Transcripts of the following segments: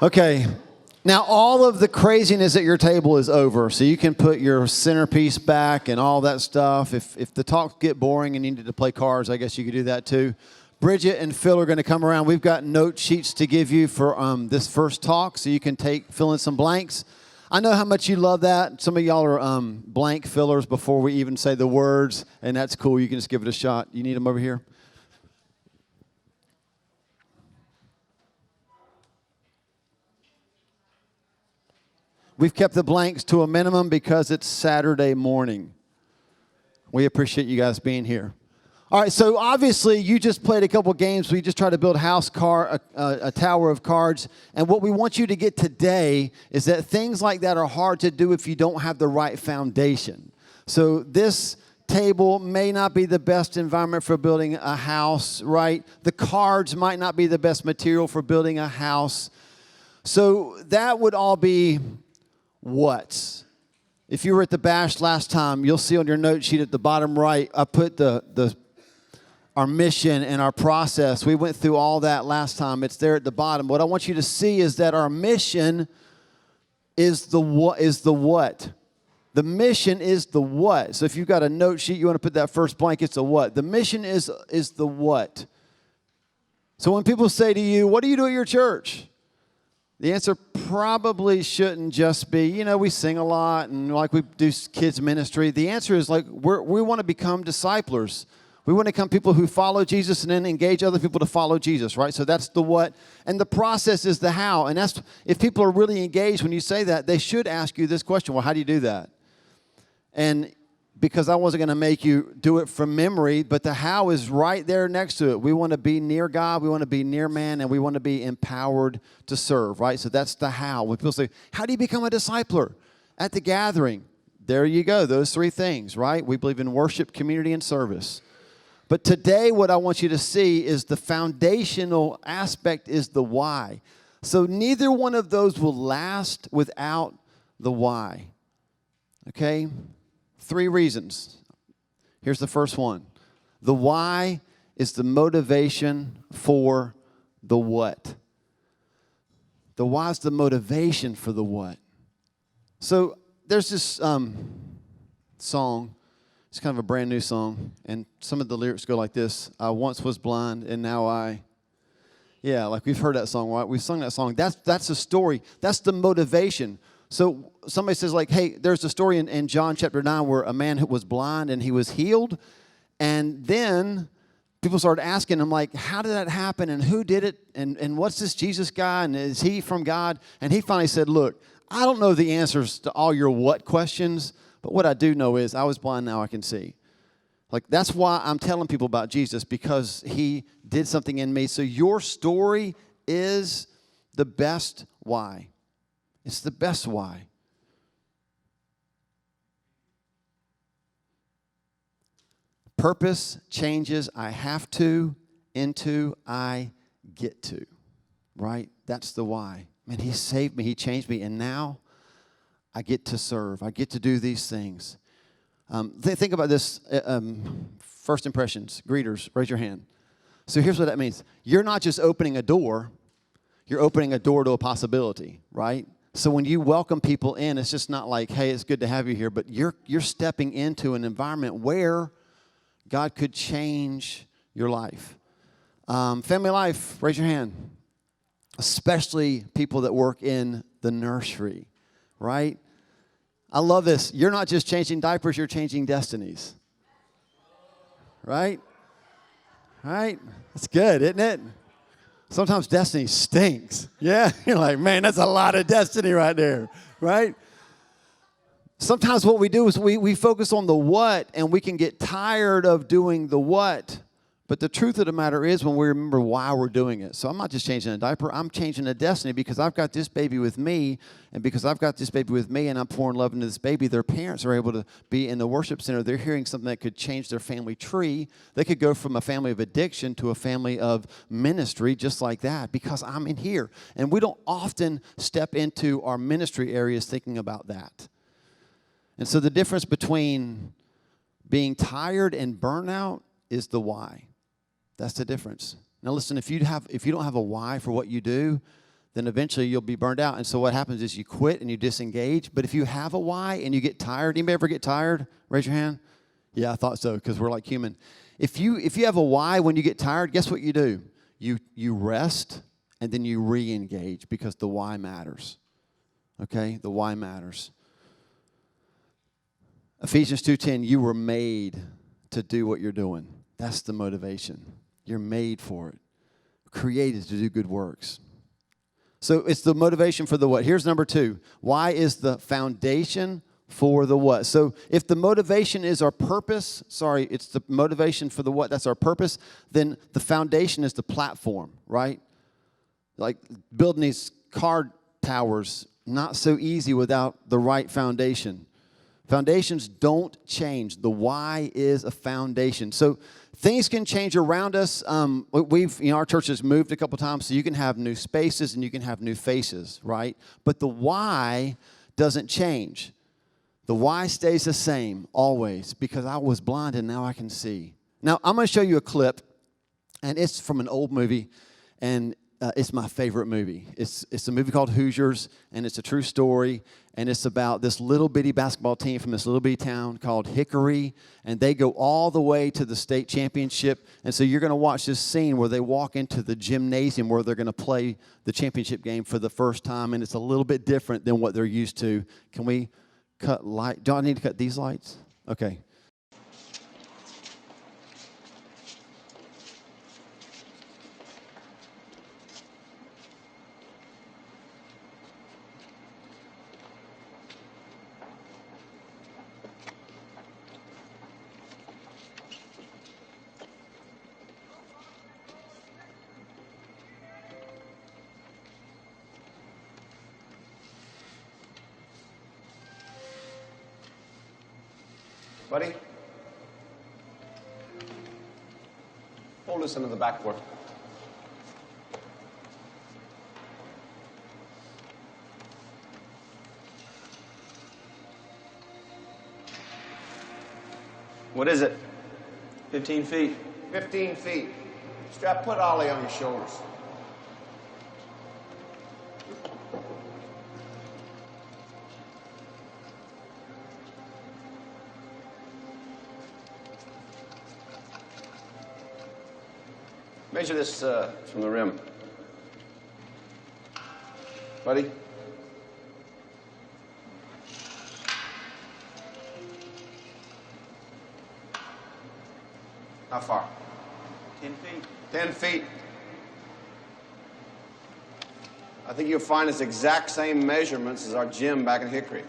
Okay. Now, all of the craziness at your table is over, so you can put your centerpiece back and all that stuff. If the talks get boring and you need to play cards, I guess you could do that too. Bridget and Phil are going to come around. We've got note sheets to give you for this first talk, so you can fill in some blanks. I know how much you love that. Some of y'all are blank fillers before we even say the words, and that's cool. You can just give it a shot. You need them over here? We've kept the blanks to a minimum because it's Saturday morning. We appreciate you guys being here. All right, so obviously you just played a couple games. We just tried to build a tower of cards. And what we want you to get today is that things like that are hard to do if you don't have the right foundation. So this table may not be the best environment for building a house, right? The cards might not be the best material for building a house. So that would all be what? If you were at the bash last time, you'll see on your note sheet at the bottom right, I put our mission and our process. We went through all that last time. It's there at the bottom. What I want you to see is that our mission is the what. The mission is the what. So if you've got a note sheet, you want to put that first blank, it's the what. The mission is the what. So when people say to you, what do you do at your church? The answer probably shouldn't just be, we sing a lot and like we do kids ministry. The answer is like we want to become disciplers. We want to become people who follow Jesus and then engage other people to follow Jesus, right? So that's the what. And the process is the how. And that's if people are really engaged when you say that, they should ask you this question, well, how do you do that? And because I wasn't going to make you do it from memory, but the how is right there next to it. We want to be near God, we want to be near man, and we want to be empowered to serve, right? So that's the how. When people say, how do you become a discipler? At the gathering, there you go, those three things, right? We believe in worship, community, and service. But today what I want you to see is the foundational aspect is the why. So neither one of those will last without the why, okay? 3 reasons. Here's the first one. The why is the motivation for the what. The why is the motivation for the what. So there's this song. It's kind of a brand new song. And some of the lyrics go like this. I once was blind and now I. Yeah, like we've heard that song, right? We've sung that song. That's the story. That's the motivation. So somebody says like, hey, there's a story in John chapter 9 where a man who was blind and he was healed. And then people started asking him like, how did that happen? And who did it? And what's this Jesus guy? And is he from God? And he finally said, look, I don't know the answers to all your what questions, but what I do know is I was blind, now I can see. Like that's why I'm telling people about Jesus, because he did something in me. So your story is the best why. It's the best why. Purpose changes I have to into I get to, right? That's the why. Man, he saved me, he changed me, and now I get to serve. I get to do these things. Think about this, first impressions, greeters, raise your hand. So here's what that means. You're not just opening a door, you're opening a door to a possibility, right? So when you welcome people in, it's just not like, hey, it's good to have you here, but you're stepping into an environment where God could change your life. Family life, raise your hand. Especially people that work in the nursery, right? I love this. You're not just changing diapers, you're changing destinies. Right? Right? That's good, isn't it? Sometimes destiny stinks. Yeah, you're like, man, that's a lot of destiny right there, right? Sometimes what we do is we focus on the what, and we can get tired of doing the what. But the truth of the matter is when we remember why we're doing it. So I'm not just changing a diaper. I'm changing a destiny because I've got this baby with me. And because I've got this baby with me and I'm pouring love into this baby, their parents are able to be in the worship center. They're hearing something that could change their family tree. They could go from a family of addiction to a family of ministry just like that because I'm in here. And we don't often step into our ministry areas thinking about that. And so the difference between being tired and burnout is the why. That's the difference. Now listen, if you don't have a why for what you do, then eventually you'll be burned out. And so what happens is you quit and you disengage. But if you have a why and you get tired, anybody ever get tired? Raise your hand. Yeah, I thought so, because we're like human. If you have a why when you get tired, guess what you do? You rest and then you re-engage, because the why matters. Okay? The why matters. Ephesians 2:10, you were made to do what you're doing. That's the motivation. You're made for it. Created to do good works. So it's the motivation for the what. Here's number 2. Why is the foundation for the what? So if the motivation is our purpose, it's the motivation for the what, that's our purpose, then the foundation is the platform, right? Like building these car towers, not so easy without the right foundation. Foundations don't change. The why is a foundation. So things can change around us. Our church has moved a couple times, so you can have new spaces and you can have new faces, right? But the why doesn't change. The why stays the same always, because I was blind and now I can see. Now, I'm going to show you a clip, and it's from an old movie, and it's my favorite movie. It's a movie called Hoosiers, and it's a true story, and it's about this little bitty basketball team from this little bitty town called Hickory, and they go all the way to the state championship. And so you're going to watch this scene where they walk into the gymnasium where they're going to play the championship game for the first time, and it's a little bit different than what they're used to. Can we cut light? Do I need to cut these lights? Okay. Buddy, pull this into the backboard. What is it? 15 feet. 15 feet. Put Ollie on your shoulders. Measure this from the rim. Buddy? How far? 10 feet. 10 feet. I think you'll find it's exact same measurements as our gym back in Hickory.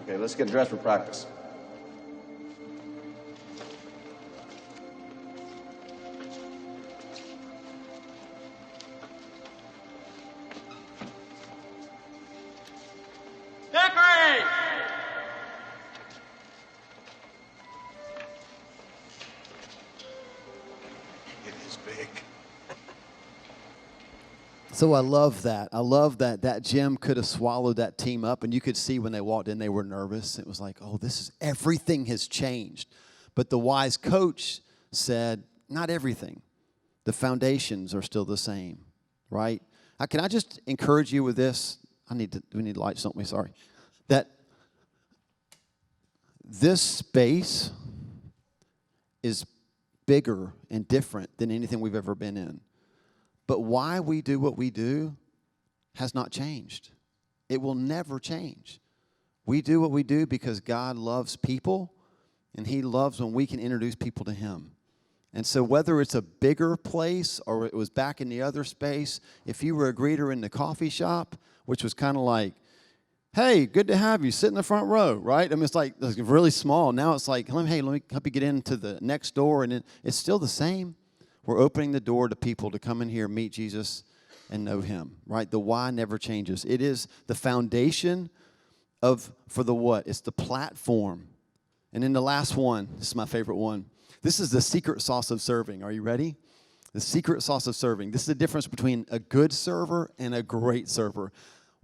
Okay, let's get dressed for practice. Hickory! It is big. So I love that. I love that gym could have swallowed that team up, and you could see when they walked in, they were nervous. It was like, oh, everything has changed. But the wise coach said, not everything. The foundations are still the same, right? Can I just encourage you with this? We need lights, don't we? Sorry. That this space is bigger and different than anything we've ever been in. But why we do what we do has not changed. It will never change. We do what we do because God loves people, and He loves when we can introduce people to Him. And so whether it's a bigger place or it was back in the other space, if you were a greeter in the coffee shop, which was kind of like, hey, good to have you, sit in the front row, right? I mean, it's like really small. Now it's like, hey, let me help you get into the next door, and it's still the same. We're opening the door to people to come in here, meet Jesus, and know Him, right? The why never changes. It is the foundation for the what? It's the platform. And then the last one, this is my favorite one. This is the secret sauce of serving. Are you ready? The secret sauce of serving. This is the difference between a good server and a great server.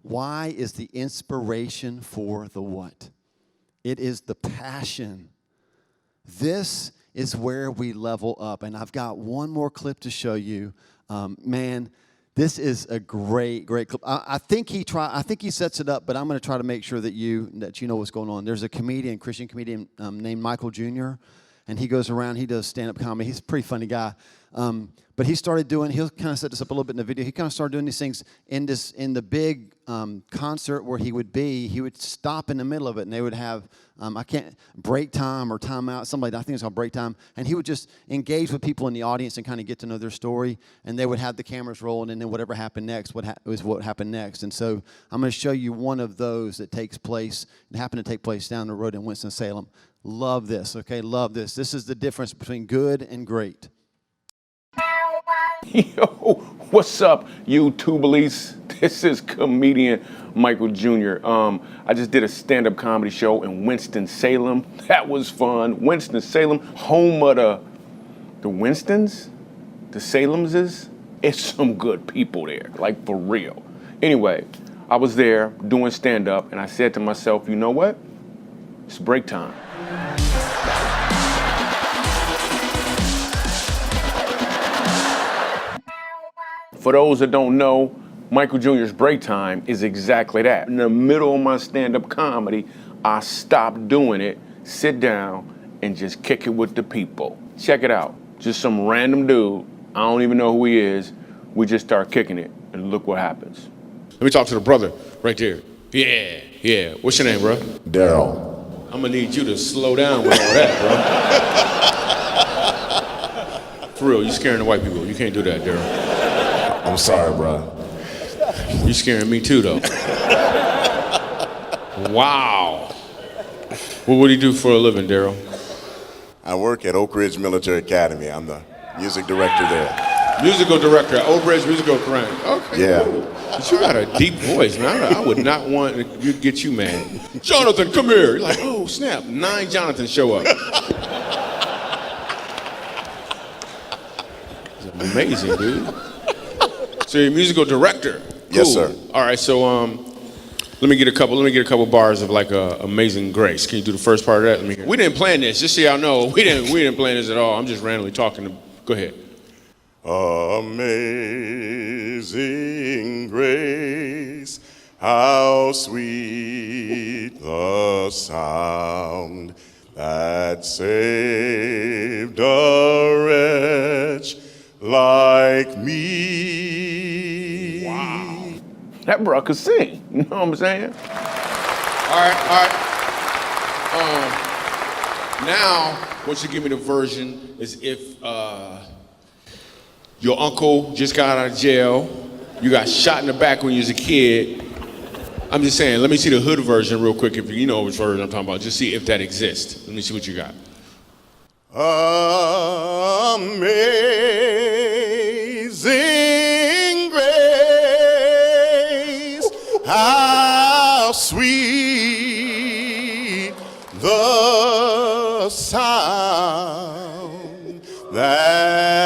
Why is the inspiration for the what? It is the passion. This is where we level up. And I've got one more clip to show you. Man, this is a great clip. I think he sets it up, but I'm going to try to make sure that you know what's going on. There's a Christian comedian named Michael Jr., and he goes around. He does stand-up comedy. He's a pretty funny guy. But he'll kind of set this up a little bit in the video. He kind of started doing these things in the big concert where he would stop in the middle of it, and they would have break time or time out, something like that. I think it's called break time. And he would just engage with people in the audience and kind of get to know their story. And they would have the cameras rolling, and then whatever happened next was what happened next. And so I'm going to show you one of those that takes place. It happened to take place down the road in Winston-Salem. Love this, okay? Love this. This is the difference between good and great. Yo, what's up, YouTubelies? This is comedian Michael Jr. I just did a stand-up comedy show in Winston-Salem. That was fun. Winston-Salem, home of the Winstons, the Salemses. It's some good people there, like for real. Anyway, I was there doing stand-up, and I said to myself, you know what? It's break time. For those that don't know, Michael Jr.'s break time is exactly that. In the middle of my stand-up comedy, I stop doing it, sit down, and just kick it with the people. Check it out. Just some random dude, I don't even know who he is, we just start kicking it, and look what happens. Let me talk to the brother right there. Yeah. What's your name, bro? Daryl. I'm gonna need you to slow down with all that, bro. For real, you scaring the white people. You can't do that, Daryl. I'm sorry, bro. You scaring me too, though. Wow. Well, what do you do for a living, Daryl? I work at Oak Ridge Military Academy. I'm the music director there. Musical director at Oak Ridge Musical Academy. Okay. Yeah. Cool. But you got a deep voice, man. I would not want to get you mad. Jonathan, come here. You're like, oh, snap. 9 Jonathans show up. It's amazing, dude. So you're a musical director. Cool. Yes, sir. All right, so let me get a couple bars of like Amazing Grace. Can you do the first part of that? Let me hear. We didn't plan this. Just so y'all know, we didn't plan this at all. I'm just randomly talking. Go ahead. Amazing grace, how sweet the sound that saved a wretch like me. Wow. That bro could sing. You know what I'm saying? All right. Now, once you give me the version, is if your uncle just got out of jail, you got shot in the back when you was a kid. I'm just saying, let me see the hood version real quick, if you know which version I'm talking about. Just see if that exists. Let me see what you got. Amazing grace, how sweet the sound that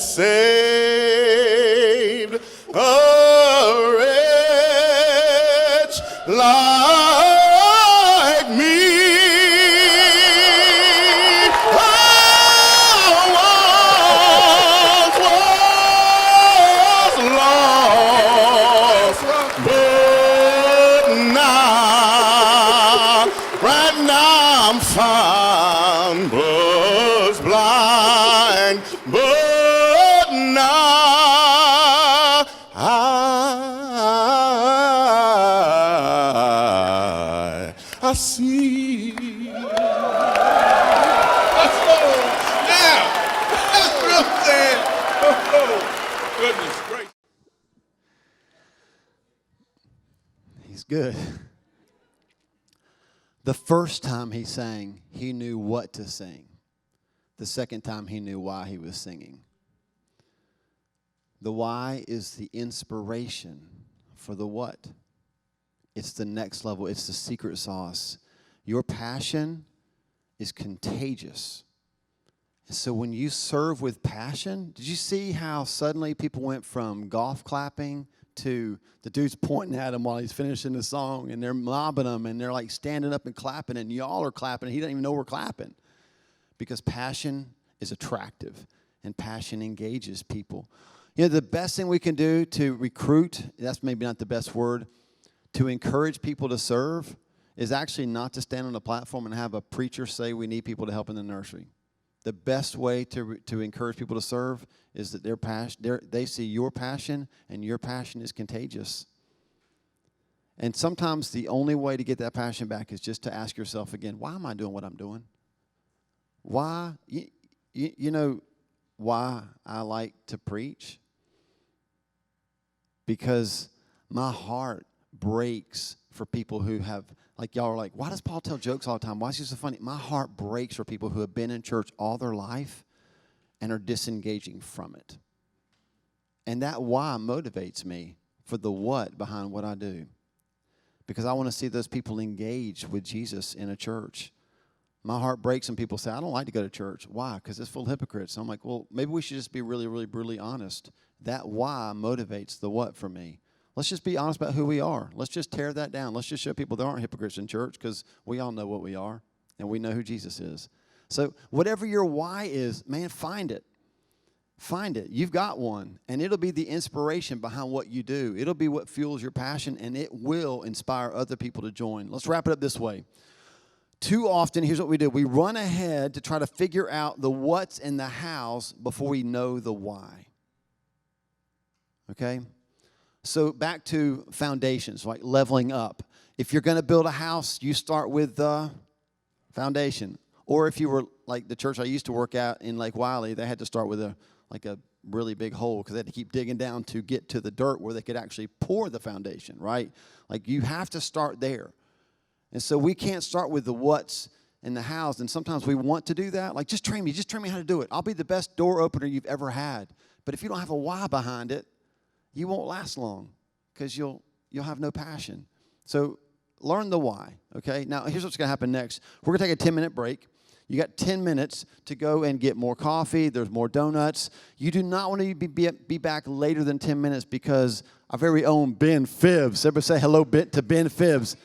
saved a wretch like me. I once was lost, but now, right now I'm found, was blind, but now I see. Let's go. Now, that's what I'm saying. Oh, goodness gracious. He's good. The first time he sang, he knew what to sing. The second time, he knew why he was singing. The why is the inspiration for the what. It's the next level. It's the secret sauce. Your passion is contagious. And so when you serve with passion, did you see how suddenly people went from golf clapping to the dude's pointing at him while he's finishing the song, and they're mobbing him, and they're like standing up and clapping, and y'all are clapping, and he doesn't even know we're clapping. Because passion is attractive. and passion engages people. You know, the best thing we can do to recruit, that's maybe not the best word, to encourage people to serve is actually not to stand on the platform and have a preacher say we need people to help in the nursery. The best way to encourage people to serve is that they see your passion, and your passion is contagious. And sometimes the only way to get that passion back is just to ask yourself again, why am I doing what I'm doing? Why? You know why I like to preach? Because my heart breaks for people who have, like y'all are like, why does Paul tell jokes all the time? Why is he so funny? My heart breaks for people who have been in church all their life and are disengaging from it. And that why motivates me for the what behind what I do. Because I want to see those people engage with Jesus in a church. My heart breaks when people say, I don't like to go to church. Why? Because it's full of hypocrites. So I'm like, well, maybe we should just be really, really brutally honest. That why motivates the what for me. Let's just be honest about who we are. Let's just tear that down. Let's just show people there aren't hypocrites in church, because we all know what we are, and we know who Jesus is. So whatever your why is, man, find it. Find it. You've got one, and it'll be the inspiration behind what you do. It'll be what fuels your passion, and it will inspire other people to join. Let's wrap it up this way. Too often, here's what we do. We run ahead to try to figure out the what's and the how's before we know the why. Okay? So back to foundations, like leveling up. If you're going to build a house, you start with the foundation. Or if you were like the church I used to work at in Lake Wiley, they had to start with a really big hole, because they had to keep digging down to get to the dirt where they could actually pour the foundation, right? Like, you have to start there. And so we can't start with the what's and the how's. And sometimes we want to do that. Like, just train me how to do it. I'll be the best door opener you've ever had. But if you don't have a why behind it, you won't last long, because you'll have no passion. So learn the why, okay? Now, here's what's going to happen next. We're going to take a 10-minute break. You got 10 minutes to go and get more coffee. There's more donuts. You do not want to be back later than 10 minutes, because our very own Ben Phibbs. Everybody say hello to Ben Phibbs.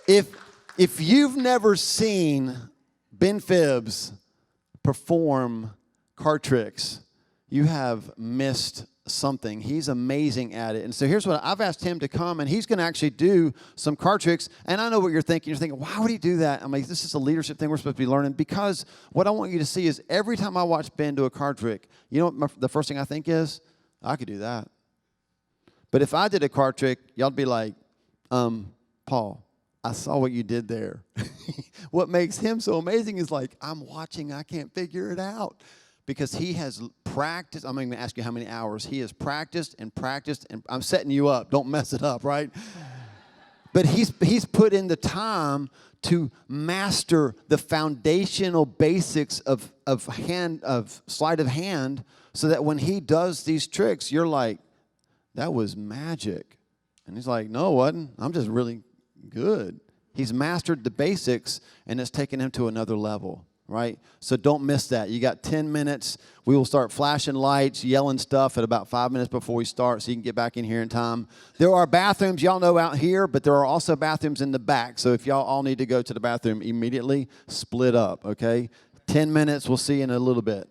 If you've never seen Ben Phibbs perform card tricks, you have missed something. He's amazing at it. And so here's what I've asked him to come, and he's going to actually do some card tricks. And I know what you're thinking. You're thinking, why would he do that? I'm like, this is a leadership thing we're supposed to be learning. Because what I want you to see is every time I watch Ben do a card trick, you know what the first thing I think is? I could do that. But if I did a card trick, y'all would be like, Paul, I saw what you did there. What makes him so amazing is, like, I'm watching, I can't figure it out. Because he has practiced. I'm not going to ask you how many hours. He has practiced, and I'm setting you up. Don't mess it up, right? But he's put in the time to master the foundational basics of sleight of hand, so that when he does these tricks, you're like, that was magic. And he's like, no, it wasn't. I'm just really good. He's mastered the basics, and it's taken him to another level. Right? So don't miss that. You got 10 minutes. We will start flashing lights, yelling stuff at about 5 minutes before we start, so you can get back in here in time. There are bathrooms, y'all know, out here, but there are also bathrooms in the back. So if y'all all need to go to the bathroom immediately, split up, okay? 10 minutes. We'll see you in a little bit.